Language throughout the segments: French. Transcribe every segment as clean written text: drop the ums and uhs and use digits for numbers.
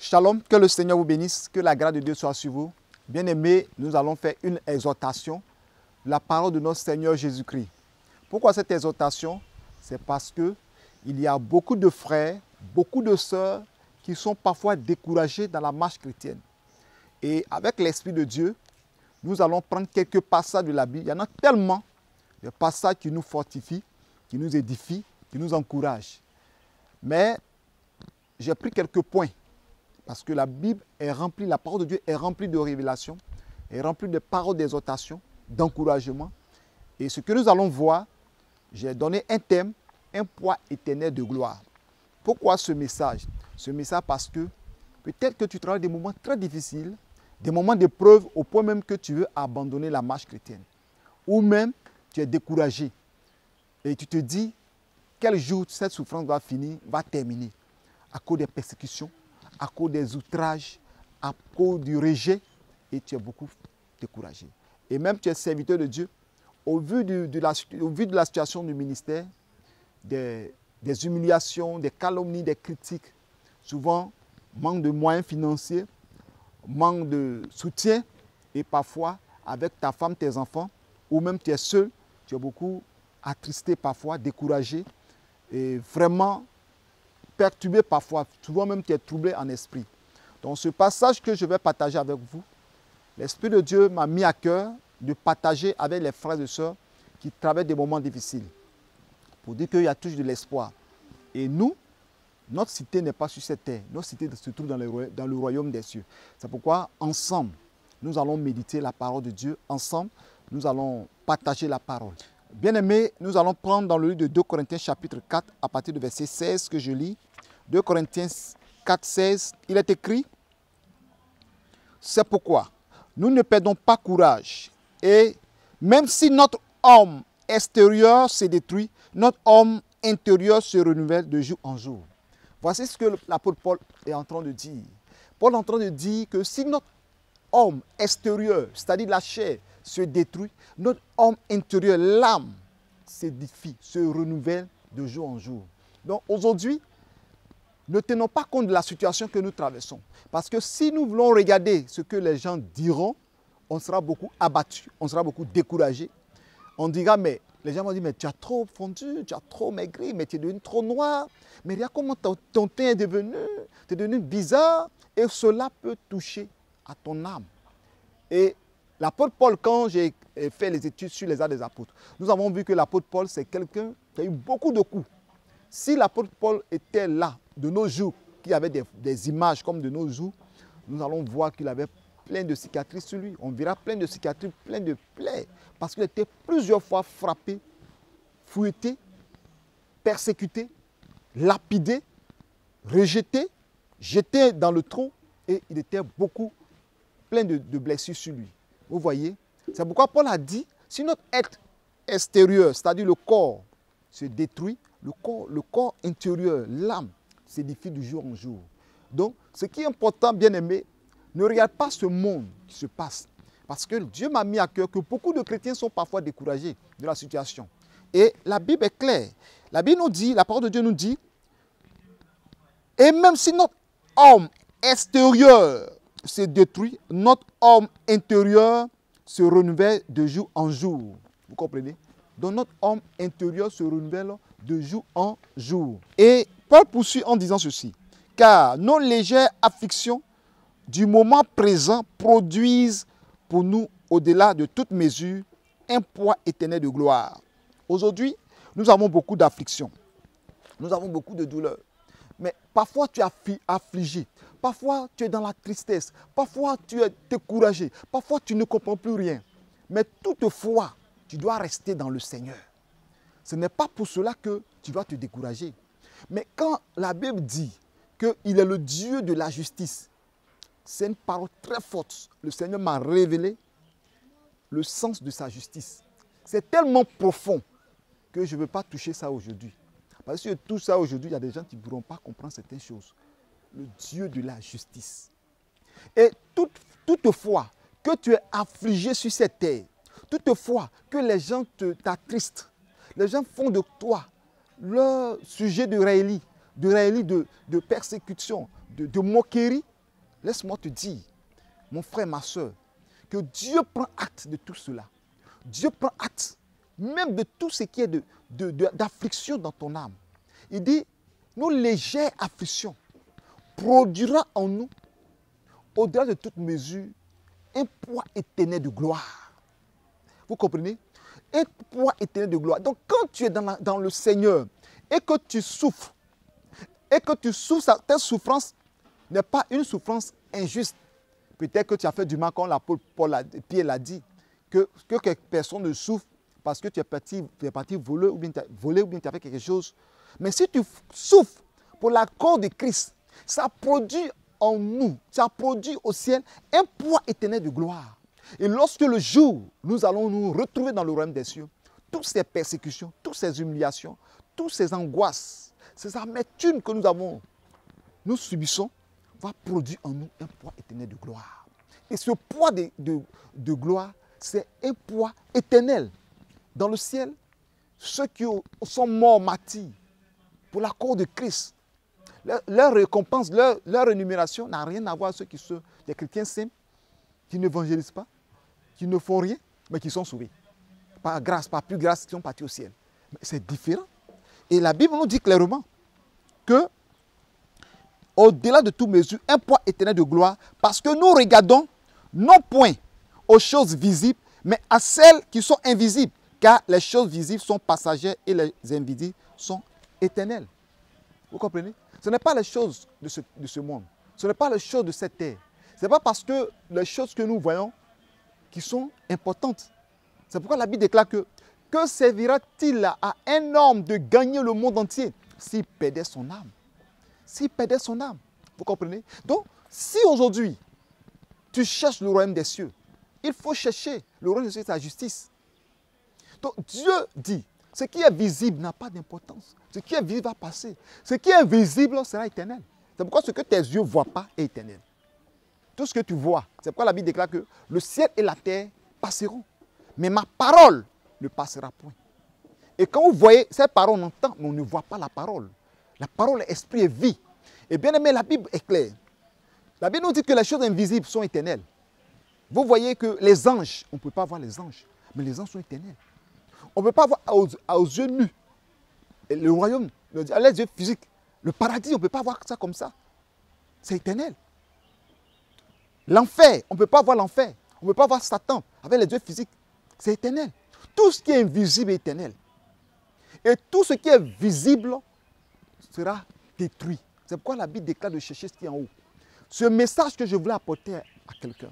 Shalom, que le Seigneur vous bénisse, que la grâce de Dieu soit sur vous. Bien-aimés, nous allons faire une exhortation, la parole de notre Seigneur Jésus-Christ. Pourquoi cette exhortation? C'est parce que il y a beaucoup de frères, beaucoup de sœurs qui sont parfois découragés dans la marche chrétienne. Et avec l'Esprit de Dieu, nous allons prendre quelques passages de la Bible. Il y en a tellement de passages qui nous fortifient, qui nous édifient, qui nous encouragent. Mais j'ai pris quelques points. Parce que la Bible est remplie, la parole de Dieu est remplie de révélations, est remplie de paroles d'exhortation, d'encouragement. Et ce que nous allons voir, j'ai donné un thème, un poids éternel de gloire. Pourquoi ce message? Ce message parce que peut-être que tu travailles des moments très difficiles, des moments d'épreuve au point même que tu veux abandonner la marche chrétienne. Ou même tu es découragé et tu te dis quel jour cette souffrance va finir, va terminer à cause des persécutions, à cause des outrages, à cause du rejet, et tu es beaucoup découragé. Et même tu es serviteur de Dieu, au vu de la situation du ministère, des humiliations, des calomnies, des critiques, souvent manque de moyens financiers, manque de soutien, et parfois avec ta femme, tes enfants, ou même tu es seul, tu es beaucoup attristé parfois, découragé, et vraiment perturbé parfois, souvent même tu es troublé en esprit. Donc ce passage que je vais partager avec vous, l'Esprit de Dieu m'a mis à cœur de partager avec les frères et sœurs qui traversent des moments difficiles, pour dire qu'il y a toujours de l'espoir. Et nous, notre cité n'est pas sur cette terre, notre cité se trouve dans le royaume des cieux. C'est pourquoi ensemble, nous allons méditer la parole de Dieu, ensemble, nous allons partager la parole. Bien-aimés, nous allons prendre dans le livre de 2 Corinthiens chapitre 4, à partir du verset 16 que je lis. 2 Corinthiens 4, 16, il est écrit: c'est pourquoi nous ne perdons pas courage. Et même si notre homme extérieur se détruit, notre homme intérieur se renouvelle de jour en jour. Voici ce que l'apôtre Paul est en train de dire. Paul est en train de dire que si notre homme extérieur, c'est-à-dire la chair, se détruit, notre homme intérieur, l'âme, s'édifie, se renouvelle de jour en jour. Donc aujourd'hui, ne tenons pas compte de la situation que nous traversons. Parce que si nous voulons regarder ce que les gens diront, on sera beaucoup abattu, on sera beaucoup découragé. On dira, mais les gens vont dire, mais tu as trop fondu, tu as trop maigri, mais tu es devenu trop noir. Mais regarde comment ton teint est devenu bizarre. Et cela peut toucher à ton âme. Et l'apôtre Paul, quand j'ai fait les études sur les Actes des Apôtres, nous avons vu que l'apôtre Paul, c'est quelqu'un qui a eu beaucoup de coups. Si l'apôtre Paul était là, de nos jours, qui avait des images comme de nos jours, nous allons voir qu'il avait plein de cicatrices sur lui. On verra plein de cicatrices, plein de plaies, parce qu'il était plusieurs fois frappé, fouetté, persécuté, lapidé, rejeté, jeté dans le trou, et il était beaucoup plein de blessures sur lui. Vous voyez? C'est pourquoi Paul a dit, si notre être extérieur, c'est-à-dire le corps, se détruit, le corps intérieur, l'âme, s'édifie de jour en jour. Donc, ce qui est important, bien-aimé, ne regarde pas ce monde qui se passe. Parce que Dieu m'a mis à cœur que beaucoup de chrétiens sont parfois découragés de la situation. Et la Bible est claire. La Bible nous dit, la parole de Dieu nous dit, et même si notre homme extérieur se détruit, notre homme intérieur se renouvelle de jour en jour. Vous comprenez? Donc notre homme intérieur se renouvelle de jour en jour. Et Paul poursuit en disant ceci: car nos légères afflictions du moment présent produisent pour nous, au-delà de toute mesure, un poids éternel de gloire. Aujourd'hui, nous avons beaucoup d'afflictions. Nous avons beaucoup de douleurs. Mais parfois tu es affligé, parfois tu es dans la tristesse, parfois tu es découragé, parfois tu ne comprends plus rien. Mais toutefois, tu dois rester dans le Seigneur. Ce n'est pas pour cela que tu vas te décourager. Mais quand la Bible dit qu'il est le Dieu de la justice, c'est une parole très forte. Le Seigneur m'a révélé le sens de sa justice. C'est tellement profond que je ne veux pas toucher ça aujourd'hui. Parce que si je touche ça aujourd'hui, il y a des gens qui ne pourront pas comprendre certaines choses. Le Dieu de la justice. Et toutefois que tu es affligé sur cette terre, toutefois que les gens t'attristent, les gens font de toi leur sujet de raillerie, de persécution, de moquerie, laisse-moi te dire, mon frère, ma soeur, que Dieu prend acte de tout cela. Dieu prend acte même de tout ce qui est d'affliction dans ton âme. Il dit, nos légères afflictions produira en nous, au-delà de toute mesure, un poids éternel de gloire. Vous comprenez? Un poids éternel de gloire. Donc quand tu es dans le Seigneur et que tu souffres, ta souffrance n'est pas une souffrance injuste. Peut-être que tu as fait du mal, comme Pierre l'a dit, que quelques personnes ne souffrent parce que tu es parti voler ou bien tu as fait quelque chose. Mais si tu souffres pour la cause de Christ, ça produit en nous, ça produit au ciel un poids éternel de gloire. Et lorsque le jour, nous allons nous retrouver dans le royaume des cieux, toutes ces persécutions, toutes ces humiliations, toutes ces angoisses, ces amertumes que nous subissons, va produire en nous un poids éternel de gloire. Et ce poids de gloire, c'est un poids éternel. Dans le ciel, ceux qui sont morts martyrs pour la cause de Christ, leur récompense, leur rémunération n'a rien à voir avec ceux qui sont des chrétiens simples, qui n'évangélisent pas, qui ne font rien, mais qui sont sauvés. Par grâce, par plus grâce, qui sont partis au ciel. Mais c'est différent. Et la Bible nous dit clairement que, au-delà de toute mesure, un poids éternel de gloire, parce que nous regardons non point aux choses visibles, mais à celles qui sont invisibles. Car les choses visibles sont passagères et les invisibles sont éternelles. Vous comprenez? Ce n'est pas les choses de ce monde. Ce n'est pas les choses de cette terre. Ce n'est pas parce que les choses que nous voyons qui sont importantes. C'est pourquoi la Bible déclare que servira-t-il à un homme de gagner le monde entier s'il perdait son âme? S'il perdait son âme. Vous comprenez? Donc, si aujourd'hui, tu cherches le royaume des cieux, il faut chercher le royaume des cieux, c'est la justice. Donc, Dieu dit, ce qui est visible n'a pas d'importance. Ce qui est visible va passer. Ce qui est invisible sera éternel. C'est pourquoi ce que tes yeux ne voient pas est éternel. Tout ce que tu vois, c'est pourquoi la Bible déclare que le ciel et la terre passeront. Mais ma parole ne passera point. Et quand vous voyez cette parole, on entend, mais on ne voit pas la parole. La parole est esprit et vie. Et bien aimé, la Bible est claire. La Bible nous dit que les choses invisibles sont éternelles. Vous voyez que les anges, on ne peut pas voir les anges, mais les anges sont éternels. On ne peut pas voir aux yeux nus. Et le royaume, les yeux physiques, le paradis, on ne peut pas voir ça comme ça. C'est éternel. L'enfer, on ne peut pas voir l'enfer. On ne peut pas voir Satan avec les yeux physiques. C'est éternel. Tout ce qui est invisible est éternel. Et tout ce qui est visible sera détruit. C'est pourquoi la Bible déclare de chercher ce qui est en haut. Ce message que je voulais apporter à quelqu'un,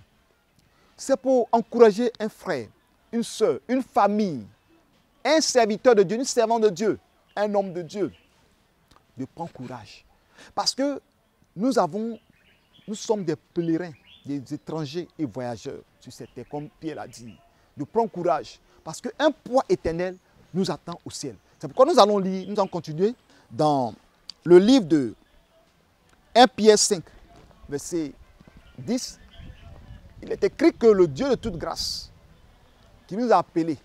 c'est pour encourager un frère, une soeur, une famille, un serviteur de Dieu, une servante de Dieu, un homme de Dieu, de prendre courage. Parce que nous sommes des pèlerins, des étrangers et voyageurs sur cette terre, comme Pierre l'a dit. De prendre courage, parce qu'un poids éternel nous attend au ciel. C'est pourquoi nous allons lire, nous allons continuer dans le livre de 1 Pierre 5, verset 10. Il est écrit que le Dieu de toute grâce, qui nous a appelés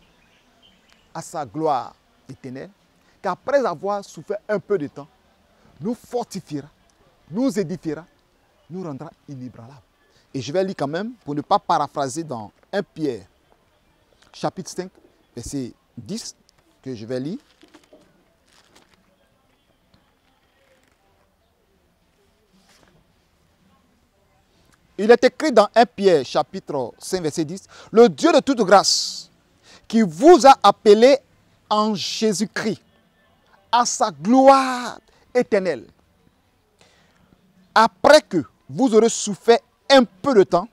à sa gloire éternelle, qu'après avoir souffert un peu de temps, nous fortifiera, nous édifiera, nous rendra inébranlables. Et je vais lire quand même, pour ne pas paraphraser dans 1 Pierre, chapitre 5, verset 10, que je vais lire. Il est écrit dans 1 Pierre, chapitre 5, verset 10, « Le Dieu de toute grâce, qui vous a appelé en Jésus-Christ, à sa gloire éternelle, après que vous aurez souffert un peu de temps,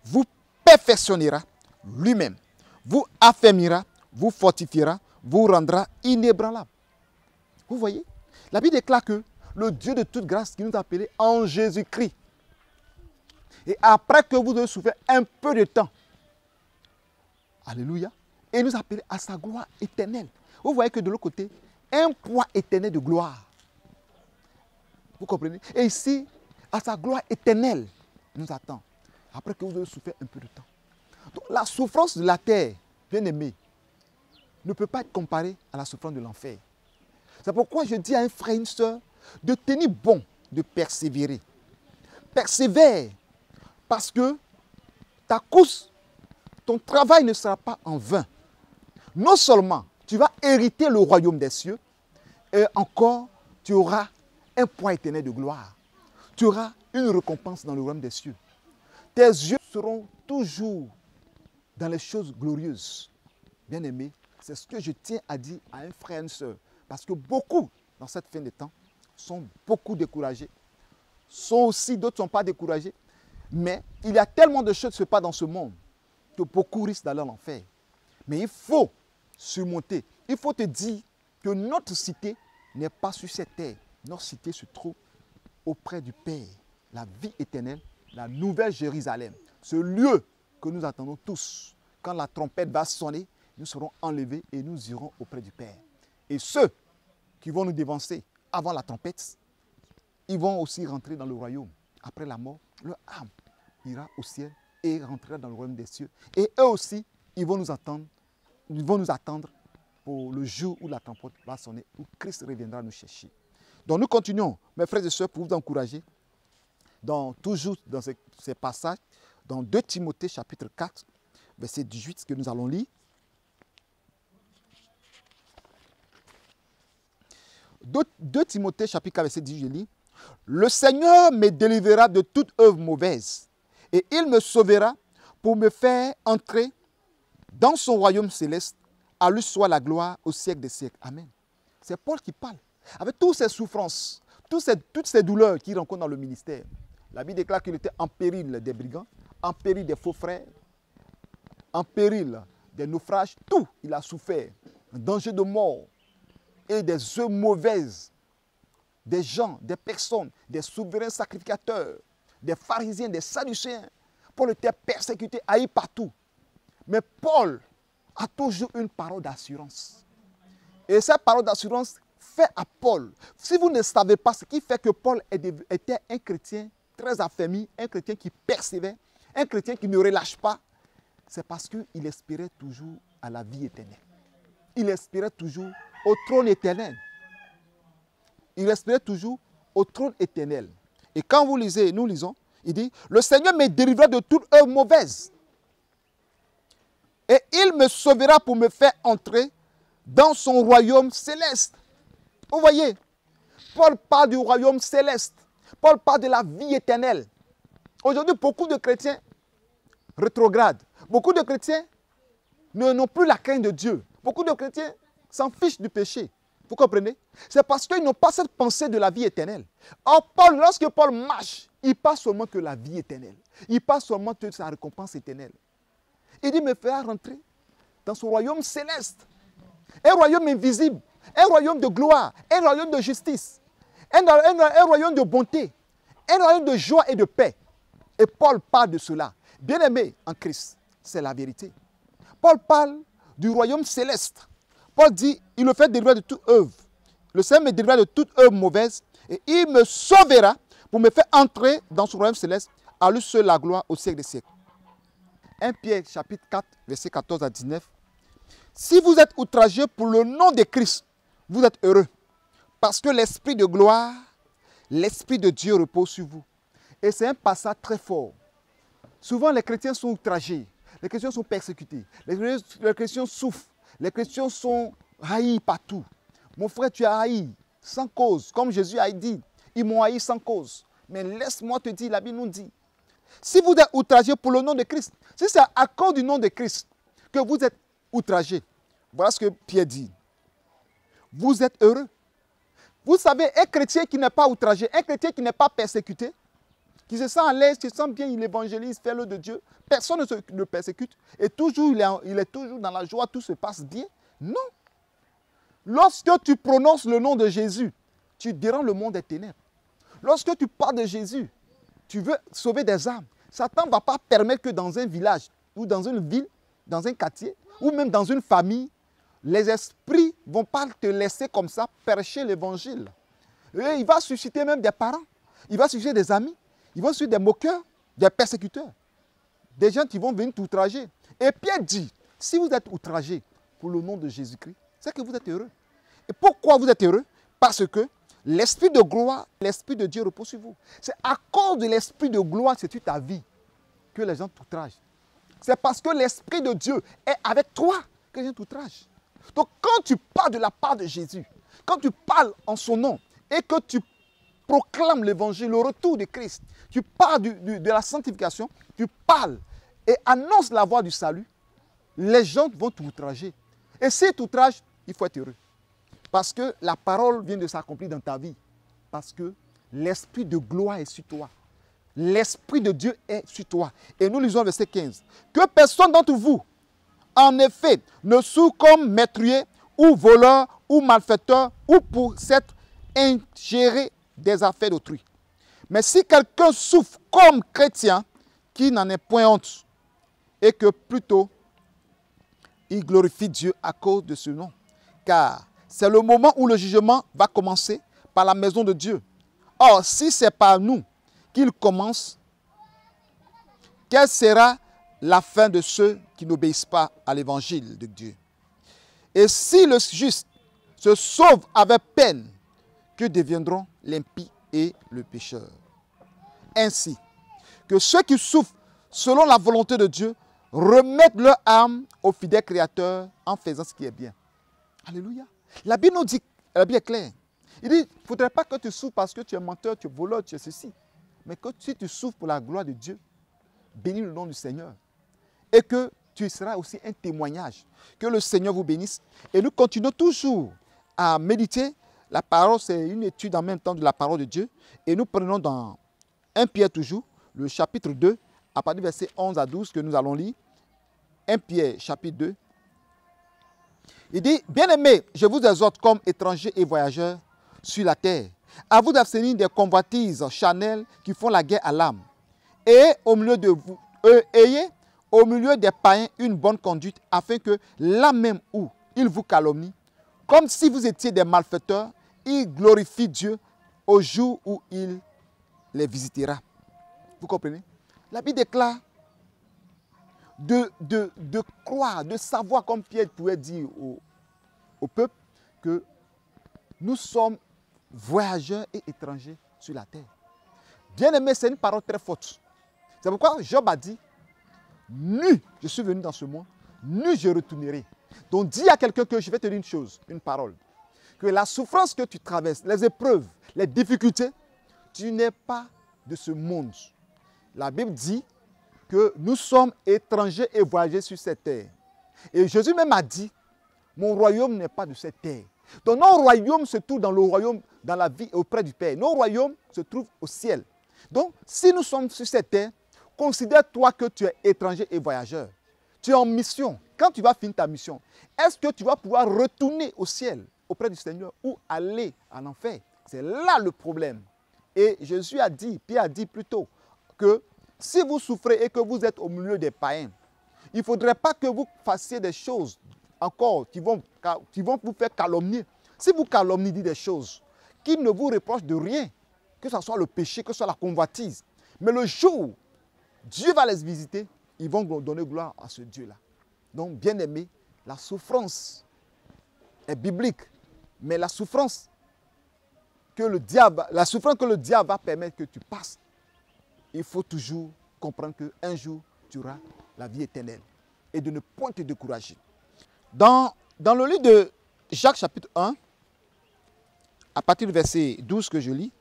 vous perfectionnera lui-même, vous affermira, vous fortifiera, vous rendra inébranlable. » Vous voyez? La Bible déclare que le Dieu de toute grâce qui nous a appelés en Jésus-Christ, et après que vous avez souffert un peu de temps, alléluia, et nous appeler à sa gloire éternelle. Vous voyez que de l'autre côté, un poids éternel de gloire. Vous comprenez? Et ici, à sa gloire éternelle, nous attend. Après que vous avez souffert un peu de temps. Donc, la souffrance de la terre, bien aimé, ne peut pas être comparée à la souffrance de l'enfer. C'est pourquoi je dis à un frère et une soeur de tenir bon, de persévérer. Persévère Parce que ta course, ton travail ne sera pas en vain. Non seulement tu vas hériter le royaume des cieux, et encore tu auras un poids éternel de gloire. Tu auras une récompense dans le royaume des cieux. Tes yeux seront toujours dans les choses glorieuses. Bien-aimé, c'est ce que je tiens à dire à un frère et une soeur. Parce que beaucoup, dans cette fin de temps, sont beaucoup découragés. D'autres ne sont pas découragés. Mais il y a tellement de choses qui se passent dans ce monde que beaucoup risquent d'aller en enfer. Mais il faut surmonter. Il faut te dire que notre cité n'est pas sur cette terre. Notre cité se trouve auprès du Père. La vie éternelle, la nouvelle Jérusalem. Ce lieu que nous attendons tous. Quand la trompette va sonner, nous serons enlevés et nous irons auprès du Père. Et ceux qui vont nous dévancer avant la trompette, ils vont aussi rentrer dans le royaume. Après la mort, leur âme ira au ciel et rentrera dans le royaume des cieux. Et eux aussi, ils vont nous attendre pour le jour où la trompette va sonner, où Christ reviendra nous chercher. Donc nous continuons, mes frères et sœurs, pour vous encourager, toujours dans ces passages, dans 2 Timothée chapitre 4, verset 18, que nous allons lire. 2 Timothée chapitre 4, verset 18, je lis. Le Seigneur me délivrera de toute œuvre mauvaise, et il me sauvera pour me faire entrer dans son royaume céleste. À lui soit la gloire au siècle des siècles. Amen. C'est Paul qui parle. Avec toutes ces souffrances, toutes ces douleurs qu'il rencontre dans le ministère. La Bible déclare qu'il était en péril des brigands, en péril des faux frères, en péril des naufrages. Tout, il a souffert. Un danger de mort et des œuvres mauvaises. Des gens, des personnes, des souverains sacrificateurs, des pharisiens, des sadducéens. Paul était persécuté, haï partout. Mais Paul a toujours une parole d'assurance. Et cette parole d'assurance fait à Paul. Si vous ne savez pas ce qui fait que Paul était un chrétien très affermi, un chrétien qui persévère, un chrétien qui ne relâche pas, c'est parce qu'il espérait toujours à la vie éternelle. Il espérait toujours au trône éternel. Il espérait toujours au trône éternel. Et quand vous lisez, nous lisons, il dit, le Seigneur me délivrera de toute œuvre mauvaise. Et il me sauvera pour me faire entrer dans son royaume céleste. Vous voyez, Paul parle du royaume céleste. Paul parle de la vie éternelle. Aujourd'hui, beaucoup de chrétiens rétrogradent. Beaucoup de chrétiens n'ont plus la crainte de Dieu. Beaucoup de chrétiens s'en fichent du péché. Vous comprenez? C'est parce qu'ils n'ont pas cette pensée de la vie éternelle. Or, lorsque Paul marche, il parle seulement que la vie éternelle. Il parle seulement de sa récompense éternelle. Il dit, me fera rentrer dans son royaume céleste. Un royaume invisible, un royaume de gloire, un royaume de justice, un royaume de bonté, un royaume de joie et de paix. Et Paul parle de cela. Bien-aimé en Christ, c'est la vérité. Paul parle du royaume céleste. Paul dit, il me fait délivrer de toute œuvre. Le Seigneur me délivrera de toute œuvre mauvaise et il me sauvera pour me faire entrer dans son royaume céleste. À lui seul la gloire au siècle des siècles. 1 Pierre chapitre 4, verset 14 à 19. Si vous êtes outragés pour le nom de Christ, vous êtes heureux. Parce que l'Esprit de gloire, l'Esprit de Dieu repose sur vous. Et c'est un passage très fort. Souvent, les chrétiens sont outragés. Les chrétiens sont persécutés. Les chrétiens souffrent. Les chrétiens sont haïs partout. Mon frère, tu as haï sans cause. Comme Jésus a dit, ils m'ont haï sans cause. Mais laisse-moi te dire, la Bible nous dit, si vous êtes outragés pour le nom de Christ, si c'est à cause du nom de Christ que vous êtes outragés, voilà ce que Pierre dit. Vous êtes heureux. Vous savez, un chrétien qui n'est pas outragé, un chrétien qui n'est pas persécuté, qui se sent à l'aise, qui se sent bien, il évangélise, fait l'œuvre de Dieu, personne ne le persécute, et toujours il est toujours dans la joie, tout se passe bien. Non. Lorsque tu prononces le nom de Jésus, tu déranges le monde des ténèbres. Lorsque tu parles de Jésus, tu veux sauver des âmes. Satan ne va pas permettre que dans un village, ou dans une ville, dans un quartier, ou même dans une famille, les esprits ne vont pas te laisser comme ça prêcher l'évangile. Et il va susciter même des parents, il va susciter des amis, il va susciter des moqueurs, des persécuteurs, des gens qui vont venir t'outrager. Et Pierre dit, si vous êtes outragés pour le nom de Jésus-Christ, c'est que vous êtes heureux. Et pourquoi vous êtes heureux? Parce que l'Esprit de gloire, l'Esprit de Dieu repose sur vous. C'est à cause de l'Esprit de gloire que tu ta vie. que les gens t'outragent. C'est parce que l'Esprit de Dieu est avec toi que les gens t'outragent. Donc quand tu parles de la part de Jésus, quand tu parles en son nom et que tu proclames l'évangile, le retour de Christ, tu parles de la sanctification, tu parles et annonces la voie du salut, les gens vont t'outrager. Et s'ils t'outragent, il faut être heureux. Parce que la parole vient de s'accomplir dans ta vie. Parce que l'Esprit de gloire est sur toi. L'Esprit de Dieu est sur toi. Et nous lisons verset 15. Que personne d'entre vous, en effet, ne souffre comme meurtrier, ou voleur, ou malfaiteur, ou pour s'être ingéré des affaires d'autrui. Mais si quelqu'un souffre comme chrétien, qui n'en est point honte, et que plutôt il glorifie Dieu à cause de ce nom. Car c'est le moment où le jugement va commencer par la maison de Dieu. Or, si c'est par nous qu'il commence, quelle sera la fin de ceux qui n'obéissent pas à l'évangile de Dieu? Et si le juste se sauve avec peine, que deviendront l'impie et le pécheur? Ainsi que ceux qui souffrent selon la volonté de Dieu remettent leur âme au fidèle Créateur en faisant ce qui est bien. Alléluia. La Bible nous dit, la Bible est claire. Il dit, il ne faudrait pas que tu souffres parce que tu es menteur, tu es voleur, tu es ceci. Mais que si tu souffres pour la gloire de Dieu, bénis le nom du Seigneur. Et que tu seras aussi un témoignage. Que le Seigneur vous bénisse. Et nous continuons toujours à méditer. La parole, c'est une étude en même temps de la parole de Dieu. Et nous prenons dans 1 Pierre toujours, le chapitre 2, à partir du verset 11 à 12 que nous allons lire. 1 Pierre, chapitre 2. Il dit, bien-aimés, je vous exhorte comme étrangers et voyageurs sur la terre, à vous abstenir des convoitises charnelles qui font la guerre à l'âme. Et au milieu de vous, ayez au milieu des païens une bonne conduite, afin que là même où ils vous calomnient, comme si vous étiez des malfaiteurs, ils glorifient Dieu au jour où il les visitera. Vous comprenez? La Bible déclare de croire, de savoir, comme Pierre pouvait dire au peuple, que nous sommes voyageurs et étrangers sur la terre. Bien aimé, c'est une parole très forte. C'est pourquoi Job a dit, nu, je suis venu dans ce monde, nu je retournerai. Donc dis à quelqu'un que je vais te dire une chose, une parole, que la souffrance que tu traverses, les épreuves, les difficultés, tu n'es pas de ce monde. La Bible dit que nous sommes étrangers et voyageurs sur cette terre. Et Jésus même a dit, mon royaume n'est pas de cette terre. Donc nos royaumes se trouvent dans le royaume, dans la vie auprès du Père. Nos royaumes se trouvent au ciel. Donc si nous sommes sur cette terre, considère-toi que tu es étranger et voyageur. Tu es en mission. Quand tu vas finir ta mission, est-ce que tu vas pouvoir retourner au ciel auprès du Seigneur ou aller en enfer? C'est là le problème. Et Jésus a dit, Pierre a dit plutôt, que si vous souffrez et que vous êtes au milieu des païens, il ne faudrait pas que vous fassiez des choses encore qui vont vous faire calomnier. Si vous calomniez des choses, qu'ils ne vous reprochent de rien, que ce soit le péché, que ce soit la convoitise. Mais le jour, Dieu va les visiter, ils vont donner gloire à ce Dieu-là. Donc, bien aimé, la souffrance est biblique, mais la souffrance que le diable va permettre que tu passes, il faut toujours comprendre qu'un jour, tu auras la vie éternelle et de ne point te décourager. Dans le livre de Jacques chapitre 1, à partir du verset 12 que je lis,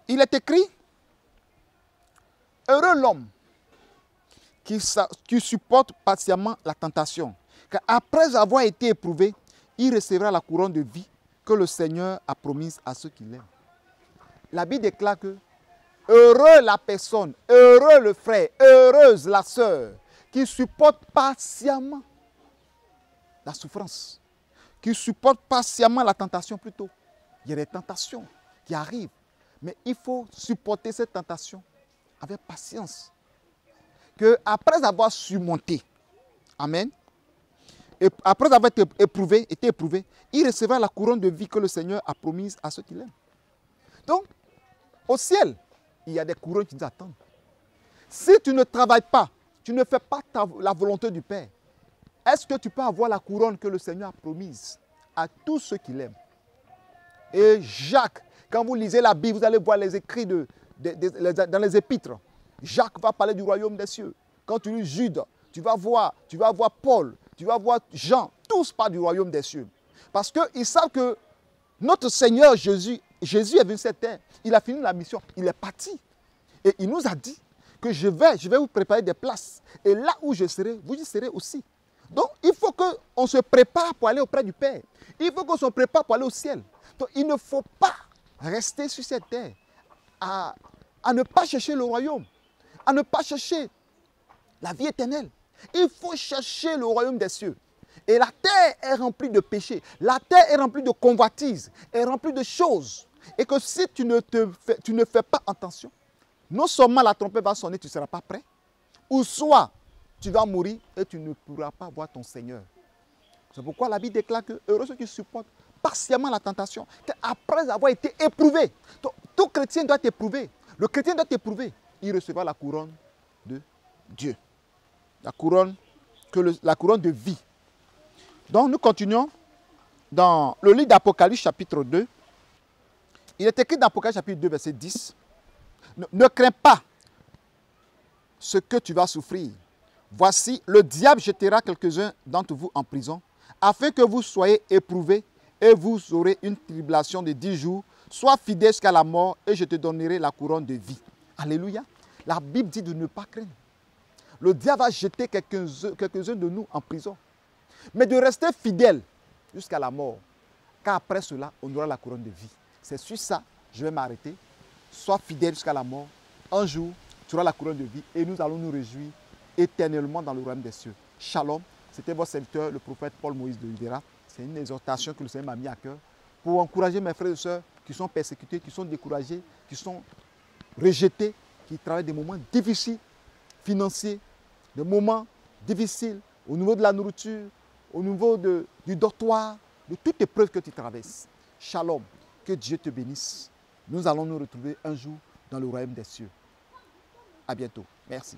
il est écrit, heureux l'homme qui supporte patiemment la tentation, car après avoir été éprouvé, il recevra la couronne de vie que le Seigneur a promise à ceux qui l'aiment. La Bible déclare que heureux la personne, heureux le frère, heureuse la sœur, qui supporte patiemment la souffrance, qui supporte patiemment la tentation plutôt. Il y a des tentations qui arrivent, mais il faut supporter cette tentation avec patience. Que après avoir surmonté, amen, et après avoir été éprouvé, il recevra la couronne de vie que le Seigneur a promise à ceux qui l'aiment. Donc, au ciel, il y a des couronnes qui nous attendent. Si tu ne travailles pas, tu ne fais pas la volonté du Père, est-ce que tu peux avoir la couronne que le Seigneur a promise à tous ceux qui l'aiment? Et Jacques, quand vous lisez la Bible, vous allez voir les écrits dans les épîtres. Jacques va parler du royaume des cieux. Quand tu lis Jude, tu vas voir Paul, tu vas voir Jean, tous parlent du royaume des cieux. Parce qu'ils savent que notre Seigneur Jésus est venu sur cette terre. Il a fini la mission, il est parti. Et il nous a dit que je vais vous préparer des places. Et là où je serai, vous y serez aussi. Donc, il faut qu'on se prépare pour aller auprès du Père. Il faut qu'on se prépare pour aller au ciel. Donc, il ne faut pas rester sur cette terre à ne pas chercher le royaume, à ne pas chercher la vie éternelle. Il faut chercher le royaume des cieux. Et la terre est remplie de péchés. La terre est remplie de convoitises, est remplie de choses. Et que si tu ne fais pas attention, non seulement la trompette va sonner, tu ne seras pas prêt, ou soit tu vas mourir et tu ne pourras pas voir ton Seigneur. C'est pourquoi la Bible déclare que heureux ceux qui supportent patiemment la tentation, après avoir été éprouvé. Tout chrétien doit être éprouvé. Le chrétien doit être éprouvé. Il recevra la couronne de Dieu. La couronne de vie. Donc nous continuons dans le livre d'Apocalypse chapitre 2. Il est écrit dans Apocalypse chapitre 2 verset 10. Ne crains pas ce que tu vas souffrir. Voici, le diable jettera quelques-uns d'entre vous en prison, afin que vous soyez éprouvés, et vous aurez une tribulation de 10 jours. Sois fidèle jusqu'à la mort, et je te donnerai la couronne de vie. Alléluia. La Bible dit de ne pas craindre. Le diable va jeter quelques-uns de nous en prison, mais de rester fidèle jusqu'à la mort, car après cela, on aura la couronne de vie. C'est sur ça, je vais m'arrêter. Sois fidèle jusqu'à la mort. Un jour, tu auras la couronne de vie et nous allons nous réjouir éternellement dans le royaume des cieux. Shalom, c'était votre serviteur, le prophète Paul Moïse de Rivera. C'est une exhortation que le Seigneur m'a mis à cœur pour encourager mes frères et sœurs qui sont persécutés, qui sont découragés, qui sont rejetés, qui traversent des moments difficiles, financiers, des moments difficiles au niveau de la nourriture, au niveau du dortoir, de toute épreuve que tu traverses. Shalom, que Dieu te bénisse. Nous allons nous retrouver un jour dans le royaume des cieux. À bientôt. Merci.